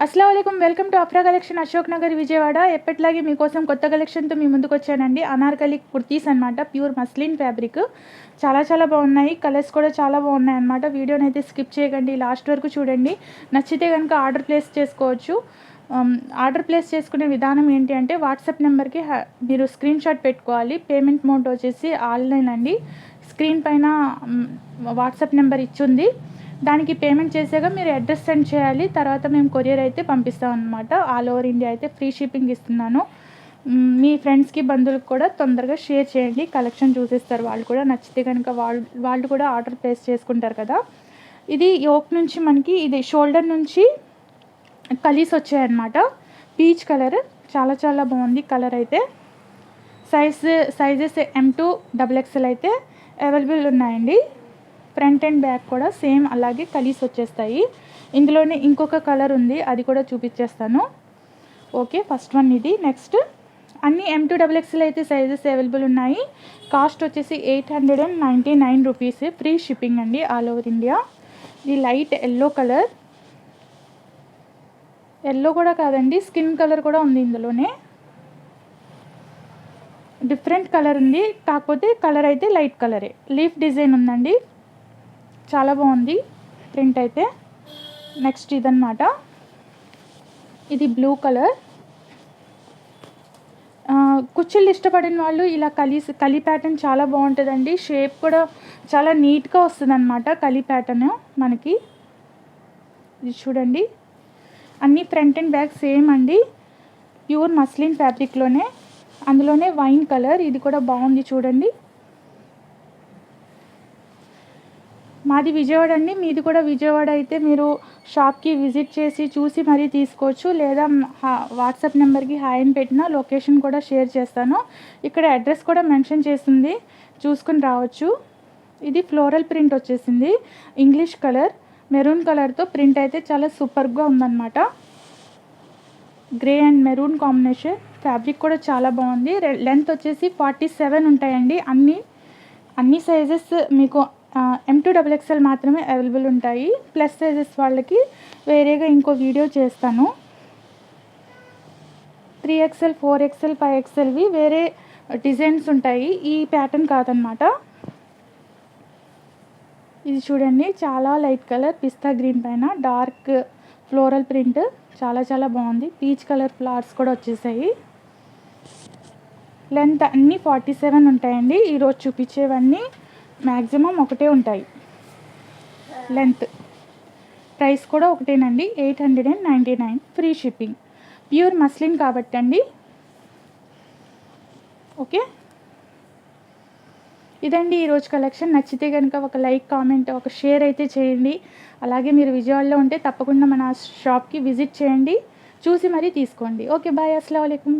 अस्सलाम वालेकुम welcome to Afra collection Ashok Nagar Vijayawada. ఎప్పటిలాగే మీకోసం కొత్త కలెక్షన్తో మీ ముందుకు వచ్చానండి. అనార్కలి కుర్తీస్ అనమాట, ప్యూర్ మస్లిన్ ఫ్యాబ్రిక్. చాలా బాగున్నాయి, కలర్స్ కూడా చాలా బాగున్నాయి అనమాట. వీడియోని అయితే స్కిప్ చేయకండి, లాస్ట్ వరకు చూడండి. నచ్చితే కనుక ఆర్డర్ ప్లేస్ చేసుకోవచ్చు. ఆర్డర్ ప్లేస్ చేసుకునే విధానం ఏంటి అంటే వాట్సాప్ నెంబర్కి మీరు స్క్రీన్ షాట్ పెట్టుకోవాలి. పేమెంట్ మోడ్ వచ్చేసి ఆన్లైన్ అండి. స్క్రీన్ పైన వాట్సాప్ నెంబర్ ఇచ్చింది, దానికి పేమెంట్ చేసాక మీరు అడ్రస్ సెండ్ చేయాలి. తర్వాత మేము కొరియర్ అయితే పంపిస్తాం అనమాట. ఆల్ ఓవర్ ఇండియా అయితే ఫ్రీ షిప్పింగ్ ఇస్తున్నాను. మీ ఫ్రెండ్స్కి బంధువులకు కూడా తొందరగా షేర్ చేయండి, కలెక్షన్ చూసేస్తారు వాళ్ళు కూడా. నచ్చితే కనుక వాళ్ళు కూడా ఆర్డర్ ప్లేస్ చేసుకుంటారు కదా. ఇది యోక్ నుంచి మనకి ఇది షోల్డర్ నుంచి కలీస్ వచ్చాయన్నమాట. పీచ్ కలర్ చాలా బాగుంది కలర్ అయితే. సైజెస్ M2 XXL అయితే అవైలబుల్ ఉన్నాయండి. ఫ్రంట్ అండ్ బ్యాక్ కూడా సేమ్ అలాగే కలీస్ వచ్చేస్తాయి. ఇందులోనే ఇంకొక కలర్ ఉంది, అది కూడా చూపించేస్తాను. ఓకే, ఫస్ట్ వన్ ఇది. నెక్స్ట్ అన్ని M2 XXL అయితే సైజెస్ అవైలబుల్ ఉన్నాయి. కాస్ట్ వచ్చేసి 899 రూపీస్. ఫ్రీ షిప్పింగ్ అండి ఆల్ ఓవర్ ఇండియా. ఇది లైట్ ఎల్లో కలర్, ఎల్లో కూడా కాదండి, స్కిన్ కలర్ కూడా ఉంది ఇందులోనే. డిఫరెంట్ కలర్ ఉంది, కాకపోతే కలర్ అయితే లైట్ కలరే. లీఫ్ డిజైన్ ఉందండి, చాలా బాగుంది ప్రింట్ అయితే. నెక్స్ట్ ఇదన్నమాట, ఇది బ్లూ కలర్. కుచ్చిళ్ళు ఇష్టపడిన వాళ్ళు ఇలా కలీ ప్యాటర్న్ చాలా బాగుంటుందండి. షేప్ కూడా చాలా నీట్గా వస్తుంది అనమాట కలీ ప్యాటర్న్ మనకి. ఇది చూడండి, అన్నీ ఫ్రంట్ అండ్ బ్యాక్ సేమ్ అండి, ప్యూర్ మస్లిన్ ఫ్యాబ్రిక్లోనే. అందులోనే వైన్ కలర్, ఇది కూడా బాగుంది చూడండి. మాది విజయవాడ అండి, మీది కూడా విజయవాడ అయితే మీరు షాప్కి విజిట్ చేసి చూసి మరీ తీసుకోవచ్చు. లేదా వాట్సాప్ నెంబర్కి హాయ్ అని పెట్టిన లొకేషన్ కూడా షేర్ చేస్తాను. ఇక్కడ అడ్రస్ కూడా మెన్షన్ చేస్తుంది, చూసుకుని రావచ్చు. ఇది ఫ్లోరల్ ప్రింట్ వచ్చేసింది, ఇంగ్లీష్ కలర్ మెరూన్ కలర్తో ప్రింట్ అయితే చాలా సూపర్గా ఉందన్నమాట. Grey and maroon combination. Fabric కూడా చాలా బాగుంది. లెంత్ వచ్చేసి 47 ఉంటాయండి. అన్ని సైజెస్ మీకు M2 XXL మాత్రమే అవైలబుల్ ఉంటాయి. ప్లస్ సైజెస్ వాళ్ళకి వేరేగా ఇంకో వీడియో చేస్తాను. 3XL 4XL 5XLవి వేరే డిజైన్స్ ఉంటాయి, ఈ ప్యాటర్న్ కాదనమాట. ఇది చూడండి, చాలా లైట్ కలర్ పిస్తా గ్రీన్ పైన డార్క్ ఫ్లోరల్ ప్రింట్, చాలా బాగుంది. పీచ్ కలర్ ఫ్లవర్స్ కూడా వచ్చేసాయి. లెంత్ అన్నీ 47 ఉంటాయండి. ఈరోజు చూపించేవన్నీ మ్యాక్సిమం ఒకటే ఉంటాయి లెంత్. ప్రైస్ కూడా ఒకటేనండి, 899 ఫ్రీ షిప్పింగ్. ప్యూర్ మస్లిన్ కాబట్టి అండి. ఓకే, ఇదండి ఈరోజు కలెక్షన్. నచ్చితే కనుక ఒక లైక్, కామెంట్, ఒక షేర్ అయితే చేయండి. అలాగే మీరు విజయవాడలో ఉంటే తప్పకుండా మన షాప్కి విజిట్ చేయండి, చూసి మరీ తీసుకోండి. ఓకే, బాయ్, అస్సలాము అలైకుం.